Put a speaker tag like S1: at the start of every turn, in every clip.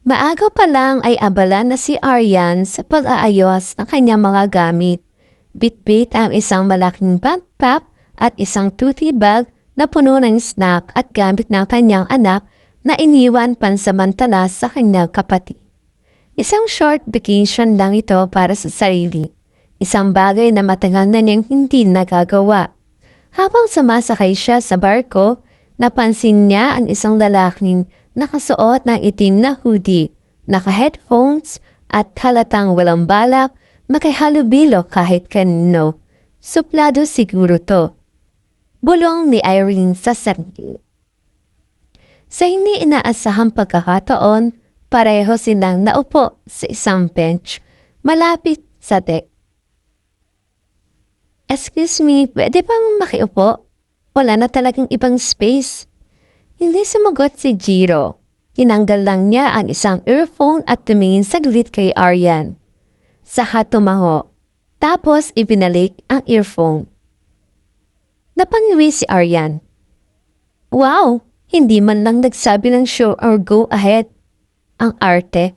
S1: Maaga pa lang ay abala na si Aryan sa pag-aayos ng kanyang mga gamit. Bitbit ang isang malaking backpack at isang tote bag na puno ng snack at gamit ng kanyang anak na iniwan pansamantala sa kanyang kapatid. Isang short vacation lang ito para sa sarili. Isang bagay na matagal na niyang hindi nagagawa. Habang sumasakay siya sa barko, napansin niya ang isang lalaking nakasuot ng itim na hoodie, naka-headphones at halatang walang balak makihalubilo kahit kanino. Suplado siguro to. Bulong ni Irene sa sarili. Sa hindi inaasahang pagkakataon, pareho silang naupo sa isang bench malapit sa deck. Excuse me, pwede bang makiupo? Wala na talagang ibang space. Hindi sumagot si Jiro. Tinanggal lang niya ang isang earphone at tumingin saglit kay Aryan. Saka tumango. Tapos ibinalik ang earphone. Napangiwi si Aryan. Wow! Hindi man lang nagsabi ng sure or go ahead. Ang arte.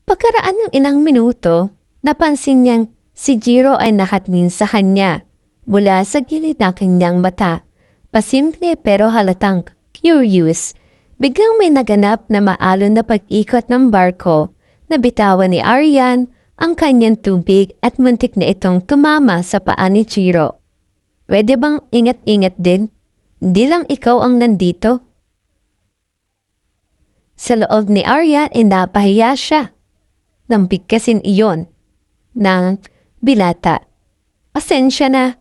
S1: Pagkaraan ng ilang minuto, napansin niyang si Jiro ay nakatingin sa kanya mula sa gilid ng kanyang mata. Pasimple pero halatang curious. Biglang may naganap na maalon na pag-ikot ng barko na bitawan ni Aryan ang kanyang tubig at muntik na itong tumama sa paa ni Jiro. Pwede bang ingat-ingat din? Hindi lang ikaw ang nandito. Sa loob ni Aryan ay napahiya siya. Nang bigkasin iyon ng bilata. Pasensya na.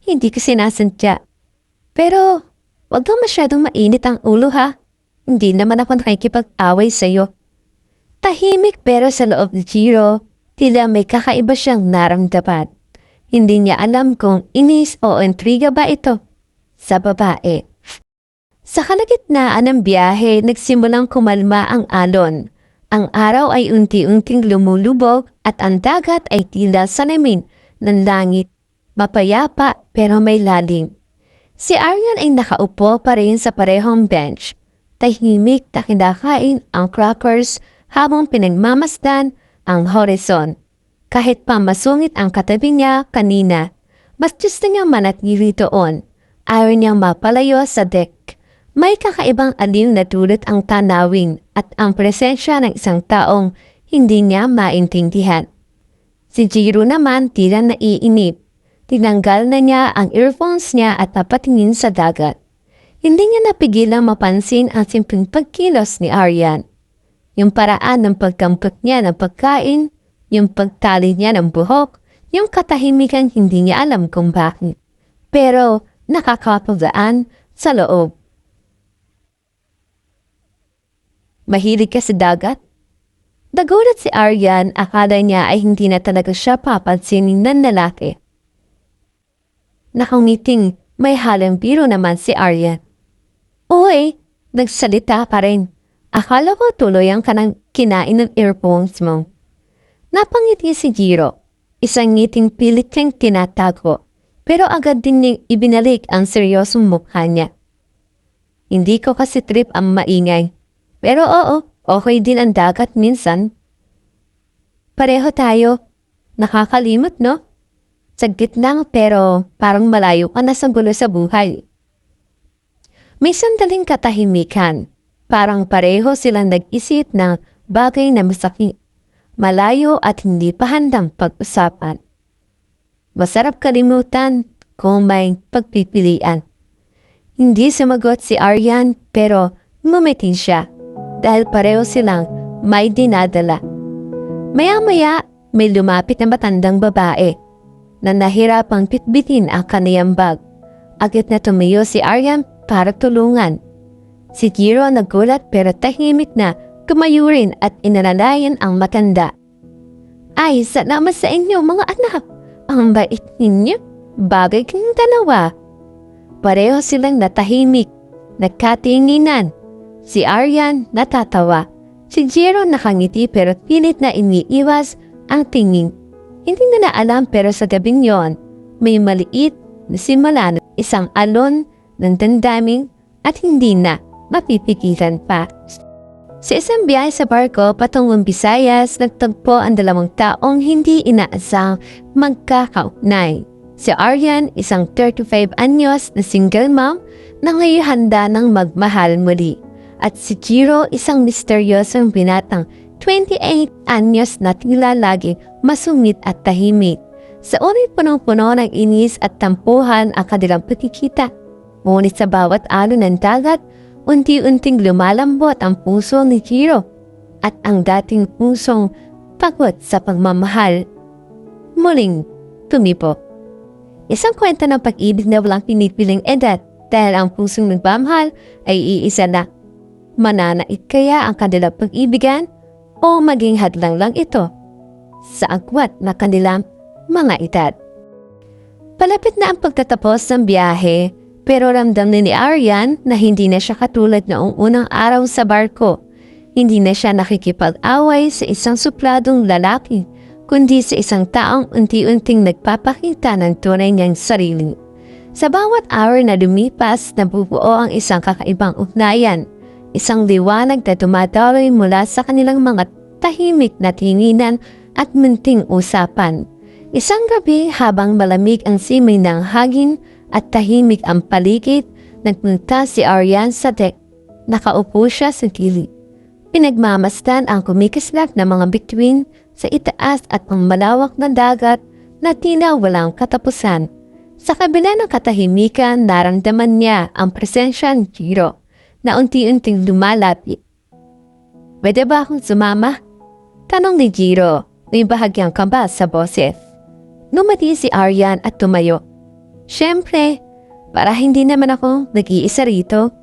S1: Hindi ko sinasadya. Pero, wag kang masyadong mainit ang ulo ha. Hindi naman ako nakikipag-away sa'yo. Tahimik pero sa loob ni Jiro, tila may kakaiba siyang naramdaman. Hindi niya alam kung inis o intriga ba ito sa babae. Sa kalagitnaan ng biyahe, nagsimulang kumalma ang alon. Ang araw ay unti-unting lumulubog at ang dagat ay tila salamin ng langit. Mapayapa pero may lalim. Si Aryan ay nakaupo pa rin sa parehong bench. Tahimik na kinakain ang crackers habang pinagmamasdan ang horizon. Kahit pa masungit ang katabi niya kanina, mas gusto niyang manatili doon. Ayaw niyang mapalayo sa deck. May kakaibang aliw na dulot ang tanawin at ang presensya ng isang taong hindi niya maintindihan. Si Jiro naman tila naiinip. Tinanggal na niya ang earphones niya at napatingin sa dagat. Hindi niya napigilang mapansin ang simpleng pagkilos ni Aryan. Yung paraan ng pagkampot niya ng pagkain, yung pagtali niya ng buhok, yung katahimikan hindi niya alam kung bakit. Pero nakakapagaan sa loob. Mahilig ka sa dagat? Nagulat si Aryan, akala niya ay hindi na talaga siya papansinin ng lalaki. Nakangiting may halang biro naman si Aryan. Uy, nagsalita pa rin. Akala ko tuloy ang kanang kinain ng earphones mo. Napangiti si Jiro. Isang ngiting pilit niyang tinatago. Pero agad din niyang ibinalik ang seryosong mukha niya. Hindi ko kasi trip ang maingay. Pero oo, okay din ang dagat minsan. Pareho tayo. Nakakalimot, no? Saglit lang pero parang malayo ka na sa gulo sa buhay. May sandaling katahimikan. Parang pareho silang nag-isip ng bagay na masakit. Malayo at hindi pa handang pag-usapan. Masarap kalimutan kung may pagpipilian. Hindi sumagot si Aryan pero ngumiti siya. Dahil pareho silang may dinadala. Maya-maya, may lumapit na matandang babae na nahirapang pitbitin ang kaniyang bag. Agad na tumayo si Aryan para tulungan. Si Jiro nagulat pero tahimik na tumayo rin at inalalayan ang matanda. Ay, salamat sa inyo mga anak. Ang bait ninyo. Bagay kayong dalawa. Pareho silang natahimik, nagkatinginan. Si Aryan natatawa. Si Jiro nakangiti pero pilit na iniiwas ang tingin. Hindi na alam pero sa gabing yon, may maliit na simula ng isang alon ng damdaming at hindi na mapipigilan pa. Sa isang biyahe sa barko patungong Visayas, nagtagpo ang 2 taong hindi inaasang magkakaugnay. Si Aryan, isang 35 anyos na single mom na ngayon handa ng magmahal muli. At si Jiro, isang misteryosong binatang 28 anyos na tila lagi masungit at tahimik. Sa unay punong-puno ng inis at tampuhan ang kanilang pagkikita. Ngunit sa bawat alon ng dagat, unti-unting lumalambot ang puso ni Jiro at ang dating pusong pagod sa pagmamahal muling tumipo. Isang kwento ng pag-ibig na walang pinipiling edad dahil ang pusong nagmamahal ay iisa na. Mananait kaya ang kanilang pag-ibigan o maging hadlang lang ito sa agwat na kanilang mga edad. Palapit na ang pagtatapos ng biyahe. Pero ramdam ni Aryan na hindi na siya katulad noong unang araw sa barko. Hindi na siya nakikipag-away sa isang supladong lalaki, kundi sa isang taong unti-unting nagpapakita ng tunay niyang sarili. Sa bawat hour na lumipas, nabubuo ang isang kakaibang ugnayan, isang liwanag na dumadaloy mula sa kanilang mga tahimik na tinginan at munting usapan. Isang gabi habang malamig ang simoy ng hangin, at tahimik ang paligid, nagpunta si Aryan sa deck. Nakaupo siya sa gilid. Pinagmamasdan ang kumikislap na mga bituin sa itaas at pangmalawak na dagat na tila walang katapusan. Sa kabila ng katahimikan, naramdaman niya ang presensya ni Jiro na unti-unting lumalapit. "Pwede ba akong sumama?" Tanong ni Jiro, may bahagyang kaba sa boses. Lumati si Aryan at tumayo. "Siyempre, para hindi naman ako nag-iisa rito."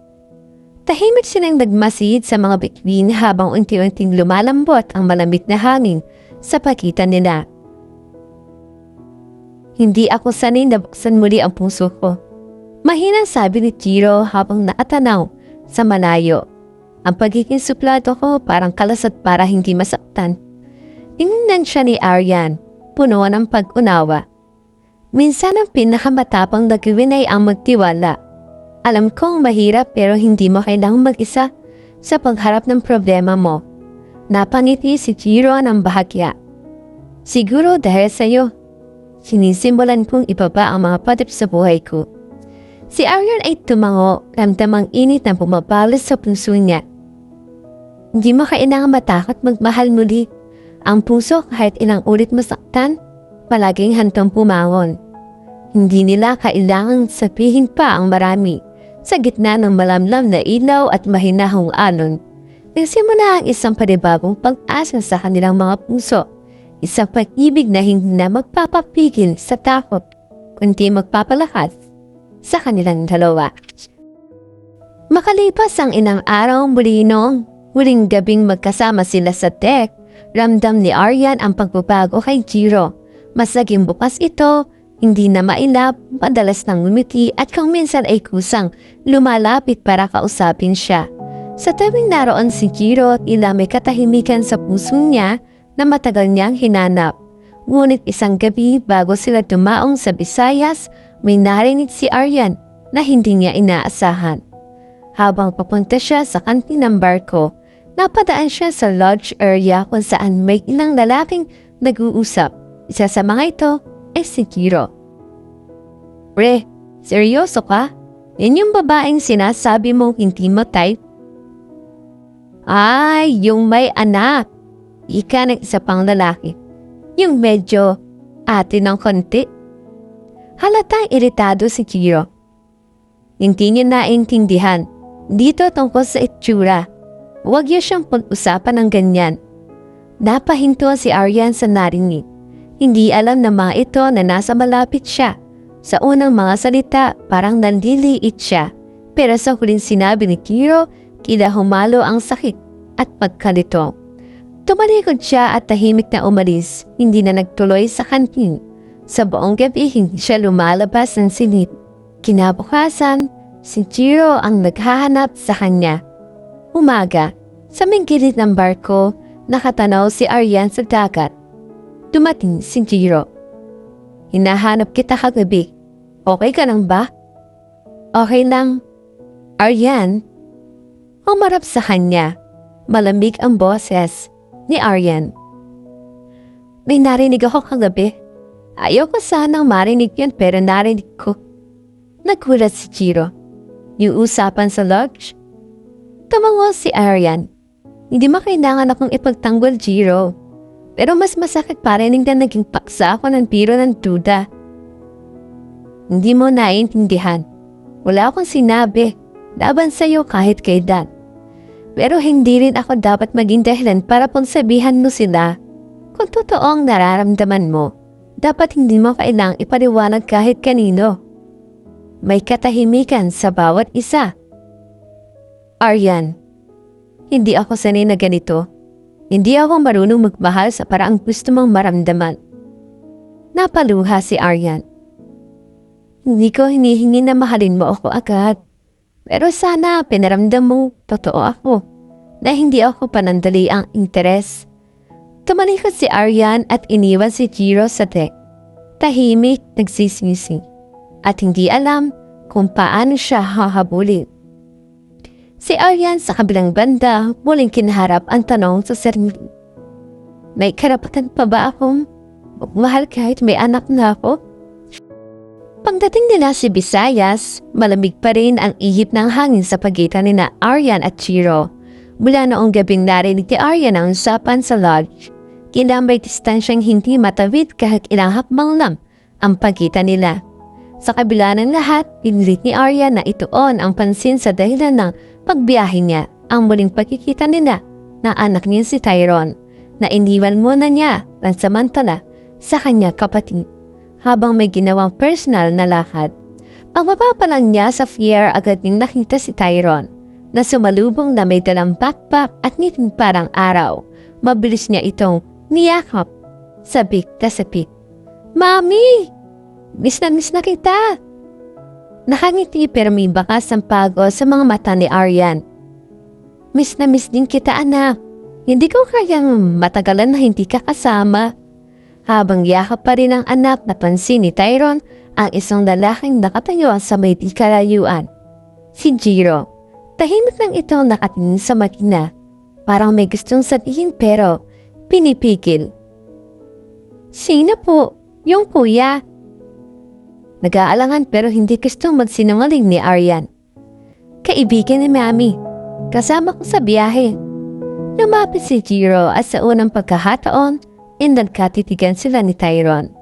S1: Tahimik silang nagmasid sa mga bituin habang unti-unting lumalambot ang malamig na hangin sa pagitan nila. "Hindi ako sanay na buksan muli ang puso ko," mahinang sabi ni Jiro habang naatanaw sa malayo. "Ang pagiging suplado ko parang kalasat para hindi masaktan." Tingnan siya ni Aryan, puno ng pag-unawa. "Minsan ang pinakamatapang na gawin ay ang magtiwala. Alam kong mahirap pero hindi mo kailangang mag-isa sa pagharap ng problema mo." Napangiti si Jiro ng bahagya. "Siguro dahil sa'yo, sinisimulan kong ibaba ang mga pader sa buhay ko." Si Aryan ay tumango, ramdamang init na bumabalas sa puso niya. "Hindi mo kailangang matakot magmahal muli. Ang puso kahit ilang ulit masaktan, palaging handang pumangon. Hindi nila kailangang sabihin pa ang marami. Sa gitna ng malamlam na ilaw at mahinahong alon, nagsimula ang isang panibagong pag-asa sa kanilang mga puso. Isang pag-ibig na hindi na magpapapigil sa takot, kundi magpapalakas sa kanilang dalawa. Makalipas ang ilang araw muli noong huling gabing magkasama sila sa deck, ramdam ni Aryan ang pagbabago kay Jiro. Mas naging bukas ito, hindi na mailap, madalas nang ngumiti at kung minsan ay kusang lumalapit para kausapin siya. Sa tabing naroon si Jiro, tila may katahimikan sa puso niya na matagal niyang hinanap. Ngunit isang gabi bago sila tumaong sa Visayas, may narinig si Aryan na hindi niya inaasahan. Habang papunta siya sa kantin ng barko, napadaan siya sa lodge area kung saan may ilang lalaking nag-uusap. Isa sa mga ito ay si Jiro. "Pre, seryoso ka? Yan yung babaeng sinasabi mong hindi mo type?" "Ay, yung may anak." Ika ng isa pang lalaki. "Yung medyo ate ng konti." Halatang iritado si Jiro. Hindi niya naintindihan. Dito tungkol sa itsura. Huwag niya siyang pag-usapan ng ganyan. Napahinto si Aryan sa narinig. Hindi alam ng mga ito na nasa malapit siya. Sa unang mga salita, parang nandiliit siya. Pero sa huling sinabi ni Jiro, tila humalo ang sakit at pagkalito. Tumalikod siya at tahimik na umalis, hindi na nagtuloy sa kantin. Sa buong gabi, hindi siya lumalabas ng silid. Kinabukasan, si Jiro ang naghahanap sa kanya. Umaga, sa may gilid ng barko, nakatanaw si Aryan sa dagat. Dumating si Jiro. "Hinahanap kita kagabi. Okay ka lang ba?" "Okay lang." Aryan umarap sa kanya. Malamig ang boses ni Aryan. May narinig ako kagabi. Ayoko sanang marinig yun pero narinig ko. Nagulat si Jiro. Yung usapan sa lodge? Tumango si Aryan. Hindi mo kailangan akong ipagtanggol, Jiro. Pero mas masakit parinig na naging paksa ako ng biro ng duda. Hindi mo naiintindihan. Wala akong sinabi. Laban sa'yo kahit kailan. Pero hindi rin ako dapat maging dahilan para pagsabihan mo sila. Kung totoo ang nararamdaman mo, dapat hindi mo kailangang ipaliwanag kahit kanino. May katahimikan sa bawat isa. Aryan, hindi ako sanay na ganito. Hindi ako marunong magmahal sa paraang gusto mong maramdaman. Napaluha si Aryan. Hindi ko hinihingi na mahalin mo ako agad. Pero sana pinaramdam mo totoo ako na hindi ako panandali ang interes. Tumalikod si Aryan at iniwan si Jiro sa deck. Tahimik, nagsisisi. At hindi alam kung paano siya hahabulin. Si Aryan sa kabilang banda muling kinaharap ang tanong sa sarili. May karapatan pa ba akong magmahal kahit may anak na ako? Pagdating nila si Visayas, malamig pa rin ang ihip ng hangin sa pagitan ni Aryan at Jiro. Mula noong gabing narinig ni Aryan ang usapan sa lodge, may distansyang hindi matawid kahit ilang hakbang lang ang pagitan nila. Sa kabila ng lahat, pinilit ni Aryan na ituon ang pansin sa dahilan ng pagbiyahe niya ang muling pagkikita nila na anak niya si Tyrone na iniwan muna niya pansamantala sa kanya kapatid habang may ginawang personal na lakad. Pagbaba pa lang niya sa pier agad niyang nakita si Tyrone na sumalubong na may dalang backpack at ngiting parang araw. Mabilis niya itong niyakap. Sabik na sabik. Mami! Miss na kita! Nakangiti pero may bakas ang pagod sa mga mata ni Aryan. Miss na miss din kita, anak. Hindi ko kayang matagalan na hindi ka kasama. Habang yakap pa rin ang anak, napansin ni Tyrone ang isang lalaking nakatayo sa may di kalayuan. Si Jiro. Tahimik lang ito nakatingin sa makina. Parang may gustong sabihin pero pinipigil. Sino po? Yung kuya. Nag-aalangan pero hindi gustong magsinungaling ni Aryan. Kaibigan ni Mami. Kasama ko sa biyahe. Lumapit si Jiro at sa unang pagkahataon, nagkatitigan sila ni Tyrone.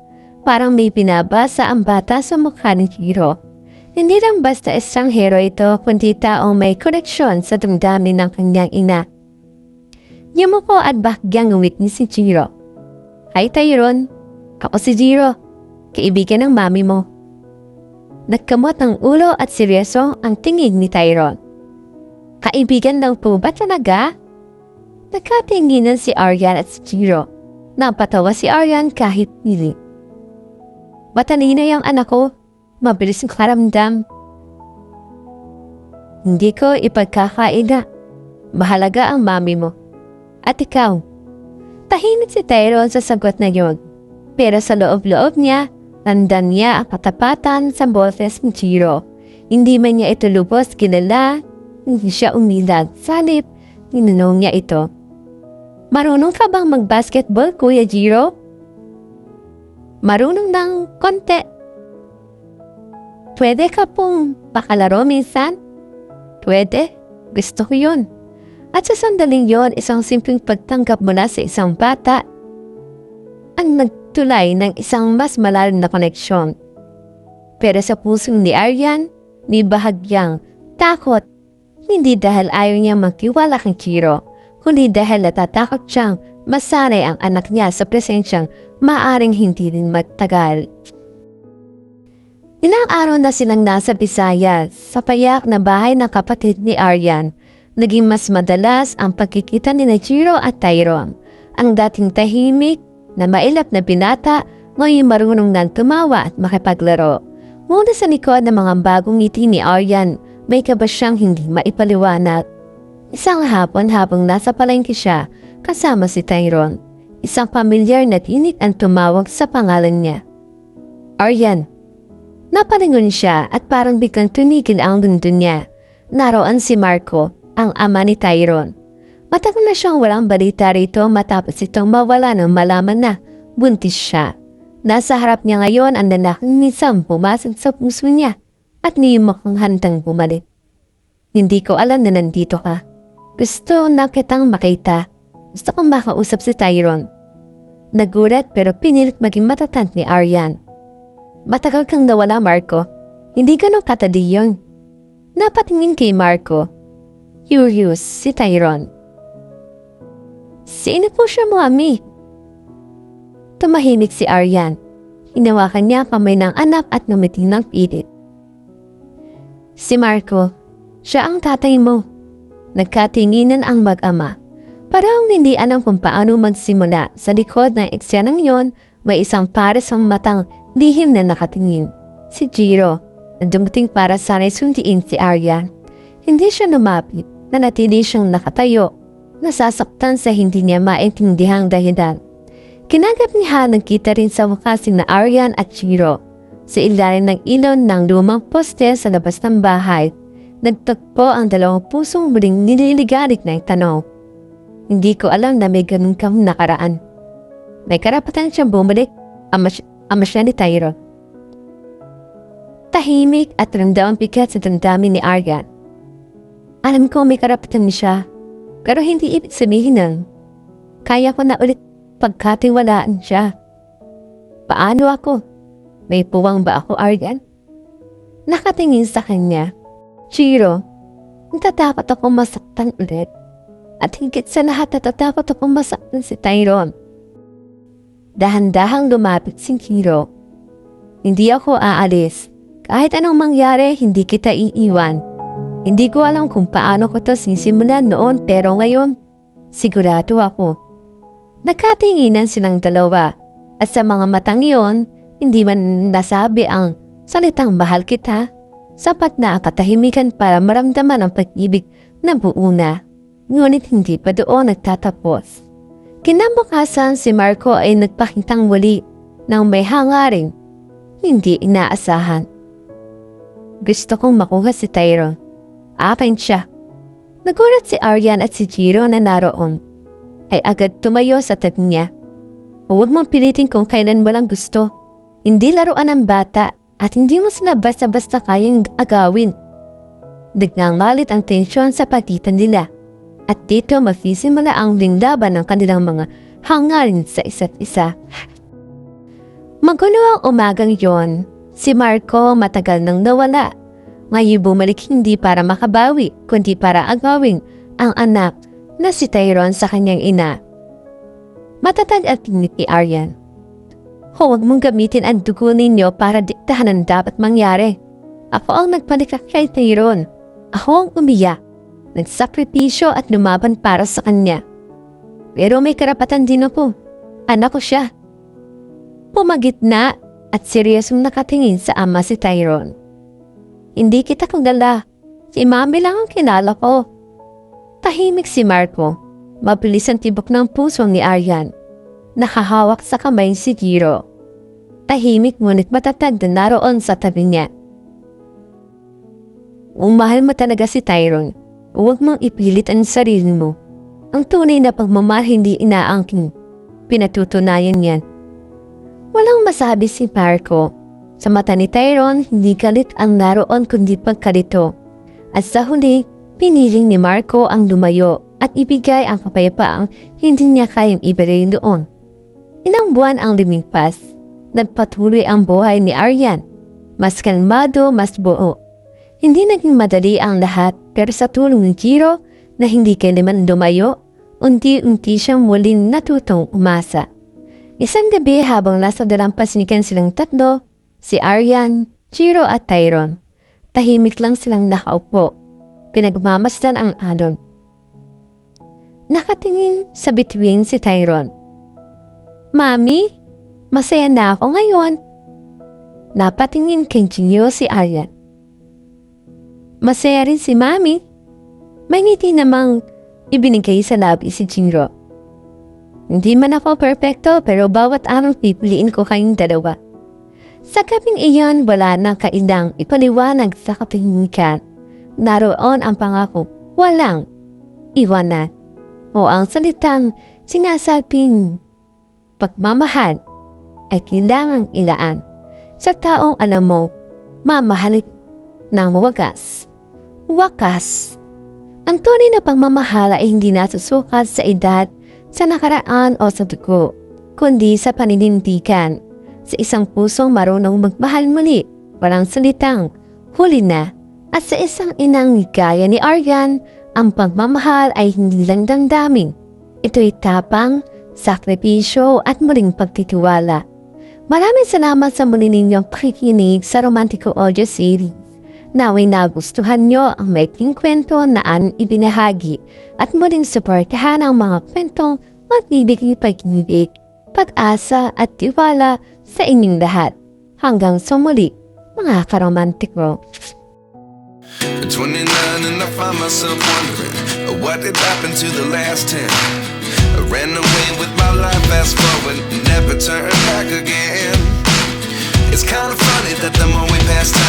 S1: Parang may pinabasa ang bata sa mukha ni Jiro. Hindi lang basta isang hero ito, kundi taong may koneksyon sa damdamin ng kanyang ina. Yumuko at bahagyang ngumit ni si Jiro. Hi Tyrone, ako si Jiro, kaibigan ng mami mo. Nagkamot ang ulo at seryoso ang tingin ni Tyrone. Kaibigan lang po ba talaga? Nagkatinginan si Aryan at si Jiro. Napatawa si Aryan kahit hindi. Matalino yung anak ko, mabilis ang karamdam. Hindi ko ipagkakaila. Mahalaga ang mami mo. At ikaw? Tahimik si Tyrone sa sagot na yun. Pero sa loob-loob niya, nandan niya ang katapatan sa boses ni Jiro. Hindi man niya ito lubos kilala, hindi siya umilag. Salip, ninanong niya ito. Marunong ka bang mag-basketball, Kuya Jiro? Marunong ng konti. Pwede ka pong pakalaro minsan? Pwede. Gusto ko yun. At sa sandaling yon, isang simpleng pagtanggap mula sa isang bata ang nagtulay ng isang mas malalim na koneksyon. Pero sa pusong ni Aryan, may bahagyang takot. Hindi dahil ayaw niya magtiwala kay Jiro, kundi dahil natatakot siyang masanay ang anak niya sa presensyang maaring hindi rin magtagal. Ilang araw na silang nasa Visayas, sa payak na bahay ng kapatid ni Aryan. Naging mas madalas ang pagkikita ni Jiro at Tyrone. Ang dating tahimik na mailap na binata, ngayon marunong nang tumawa at makipaglaro. Muna sa likod ng mga bagong ngiti ni Aryan, may kaba siyang hindi maipaliwanag. Isang hapon habang nasa palengke siya, kasama si Tyrone. Isang pamilyar na tinig ang tumawag sa pangalan niya. Aryan. Napalingon siya at parang biglang tunigil ang lundon niya. Naroon si Marco, ang ama ni Tyrone. Matagal na siyang walang balita rito matapos itong mawala nang malaman na buntis siya. Nasa harap niya ngayon ang lalaking minsan pumasok sa puso niya at hindi mukhang handang bumalik. Hindi ko alam na nandito ka. Gusto na kitang makita. Gusto kong makausap si Tyrone. Nagulat pero pinilit maging matatag ni Aryan. Matagal kang nawala, Marco. Hindi ganun katali yun. Napatingin kay Marco. Curious si Tyrone. Sino po siya, Mami? Tumahimik si Aryan. Hinawakan niya kamay ng anak at numiting ng pilit. Si Marco, siya ang tatay mo. Nagkatinginan ang mag-ama. Parang hindi alam kung paano magsimula. Sa likod ng eksenang yon, may isang pares ang matang lihim na nakatingin. Si Jiro, na dumating para sana'y sundiin si Aryan. Hindi siya lumapit, nanatili siyang nakatayo. Nasasaktan sa hindi niya maintindihang dahilan. Kinagap niya nagkita rin sa wakas na Aryan at Jiro. Sa ilalim ng ilon ng lumang poste sa labas ng bahay, nagtagpo ang dalawang pusong muling nililigalig na tanong. Hindi ko alam na may ganun kang nakaraan. May karapatan siyang bumalik, ama siya ni Tyrone. Tahimik at ramdamang bigat sa damdamin ni Aryan. Alam ko may karapatan siya, pero hindi ibig sabihin ng kaya ko na ulit pagkatiwalaan siya. Paano ako? May puwang ba ako, Aryan? Nakatingin sa kanya. Jiro, natatakot ako masaktan ulit. At higit sa lahat natatakot ako masaktan si Tyrone. Dahan-dahang lumapit si Jiro. Hindi ako aalis. Kahit anong mangyari, hindi kita iiwan. Hindi ko alam kung paano ko ito sisimulan noon pero ngayon, sigurado ako. Nagkatinginan silang dalawa at sa mga matang iyon, hindi man nasabi ang salitang mahal kita. Sapat na katahimikan para maramdaman ang pag-ibig na buo na. Ngunit hindi pa doon nagtatapos. Kinabukasan si Marco ay nagpakitang muli ng may hangaring hindi inaasahan. Gusto kong makuha si Tyrone. Akin siya. Nagulat si Aryan at si Jiro na naroon. Ay agad tumayo sa tabi niya. Huwag mong pilitin kung kailan walang gusto. Hindi laruan ng bata at hindi mo sila basta-basta kayang agawin. Nagngangalit ang tensyon sa pagitan nila. At dito mafisimula ang linglaban ng kanilang mga hangarin sa isa't isa. Magulo ang umagang yon. Si Marco matagal nang nawala. Ngayon bumalik hindi para makabawi, kundi para agawin ang anak na si Tyrone sa kanyang ina. Matatag at tingin ni Aryan. Huwag mong gamitin ang dugo ninyo para diktahan ang dapat mangyari. Ako ang nagpalikak kay Tyrone. Ako ang umiyak, nagsakripisyo at lumaban para sa kanya. Pero may karapatan din ako. Anak ko siya. Pumagitna at seryosong nakatingin sa ama si Tyrone. Hindi kita kilala. Si Mami lang ang kilala ko. Tahimik si Marco. Mabilis ang tibok ng puso ni Aryan. Nakahawak sa kamay si Jiro. Tahimik ngunit matatag na naroon sa tabi niya. Kung mahal mo talaga si Tyrone, huwag mong ipilit ang sarili mo. Ang tunay na pagmamahal hindi inaangking. Pinatutunayan yan. Walang masabi si Marco. Sa mata ni Tyrone, hindi galit ang naroon kundi pagkalito. At sa huli, piniling ni Marco ang lumayo at ibigay ang kapayapaang hindi niya kayang ibigay doon. Ilang buwan ang lumipas. Nagpatuloy ang buhay ni Aryan. Mas kalmado, mas buo. Hindi naging madali ang lahat pero sa tulong ni Jiro na hindi kailanman lumayo, unti-unti siyang muling natutong umasa. Isang gabi habang nasa dalampasigan silang tatlo, si Aryan, Jiro at Tyrone. Tahimik lang silang nakaupo. Pinagmamasdan ang alon. Nakatingin sa bituin si Tyrone. Mami, masaya na ako ngayon. Napatingin kay Jiro si Aryan. Masaya rin si Mami. May ngiti namang ibinigay sa labi si Jiro. Hindi man ako perfecto pero bawat araw pipiliin ko kayong dalawa. Sa gabing iyon, wala nang kailang ipaliwanag sa katahimikan. Naroon ang pangako, walang iwanan. o ang salitang sinasabing pagmamahal ay kailangang ilaan sa taong alam mo mamahalin ng wagas. Wakas. Ang tunay na pagmamahal ay hindi nasusukat sa edad, sa nakaraan o sa dugo, kundi sa paninindigan, sa isang pusong marunong magmahal muli, walang salitang huli na, at sa isang inang gaya ni Aryan, ang pagmamahal ay hindi lang damdamin. Ito'y tapang, sakripisyo at muling pagtitiwala. Maraming salamat sa muli ninyong pakikinig sa Romantiko Audio Series. Naway nagustuhan nyo ang maikling kwento na ibinahagi at muling suportahan ang mga kwentong magbibigay pag-ibig, pag-asa at tiwala sa inyong lahat. Hanggang sa muli, mga karomantiko.
S2: At 29 and I find myself wondering what did happen to the last 10. I ran away with my life, fast forward, never turn back again. It's kind of funny that the more we pass time,